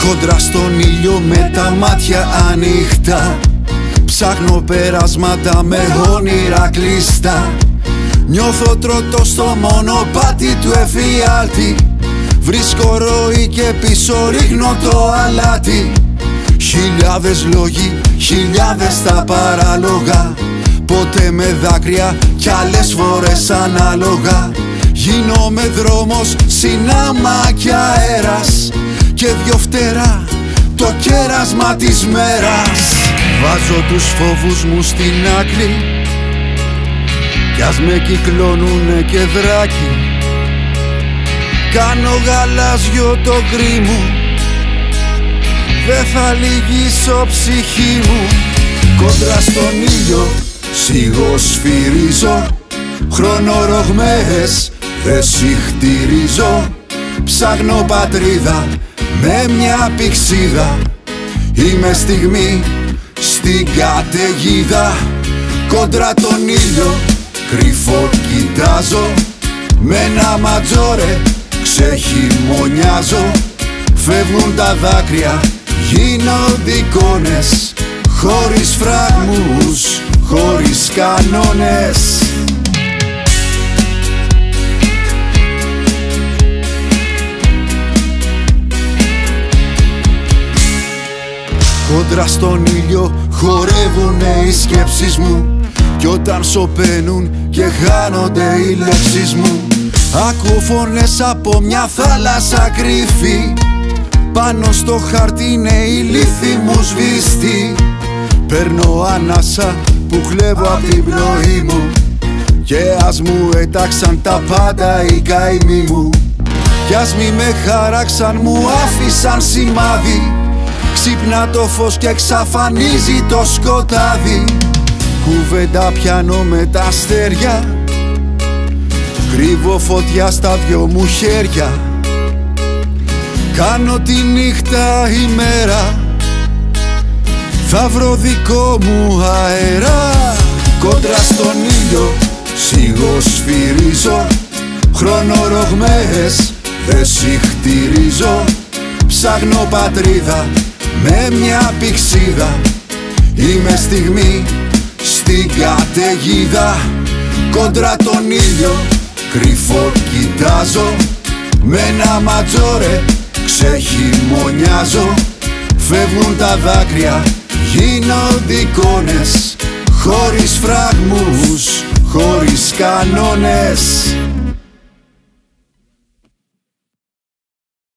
Κόντρα στον ήλιο με τα μάτια ανοιχτά, ψάχνω περάσματα με όνειρα κλειστά. Νιώθω τροτό στο μονοπάτι του εφιάλτη, βρίσκω ροή και πίσω ρίχνω το αλάτι. Χιλιάδες λόγοι, χιλιάδες τα παράλογα, ποτέ με δάκρυα κι άλλες φορές ανάλογα. Γίνομαι δρόμος, συνάμα κι αέρας, και δυο φτερά το κέρασμα της μέρας. Βάζω τους φόβους μου στην άκρη, κι ας με κυκλώνουνε και δράκι. Κάνω γαλάζιο το γκρι μου, δεν θα λυγίσω ψυχή μου. Κόντρα στον ήλιο σιγοσφυρίζω, χρονορογμές δεν συχτηρίζω. Ψάχνω πατρίδα με μια πηξίδα, είμαι στιγμή στην καταιγίδα. Κόντρα τον ήλιο κρυφό κοιτάζω, με ένα ματζόρε ξεχειμονιάζω. Φεύγουν τα δάκρυα, γίνονται εικόνες, χωρίς φραγμούς, χωρίς κανόνες. Κόντρα στον ήλιο χορεύουνε οι σκέψεις μου, κι όταν σωπαίνουν και χάνονται οι λέξεις μου, ακούω φωνές από μια θάλασσα κρυφή. Πάνω στο χάρτη είναι η λύθη μου σβήστη. Παίρνω ανάσα που χλέβω απ' την πνοή μου, και ας μου έταξαν τα πάντα οι καημοί μου. Κι ας μη με χάραξαν, μου άφησαν σημάδι, ξύπνα το φως και εξαφανίζει το σκοτάδι. Κουβέντα πιάνω με τα αστέρια, κρύβω φωτιά στα δυο μου χέρια. Κάνω τη νύχτα ημέρα, θα βρω δικό μου αέρα. Κόντρα στον ήλιο σιγοσφυρίζω, χρονορογμές δεν συχτηρίζω. Ψάχνω πατρίδα με μια πηξίδα, είμαι στιγμή στην καταιγίδα. Κόντρα τον ήλιο κρυφό κοιτάζω, με ένα ματζόρε ξεχειμονιάζω. Φεύγουν τα δάκρυα, γίνονται εικόνες, χωρίς φραγμούς, χωρίς κανόνες.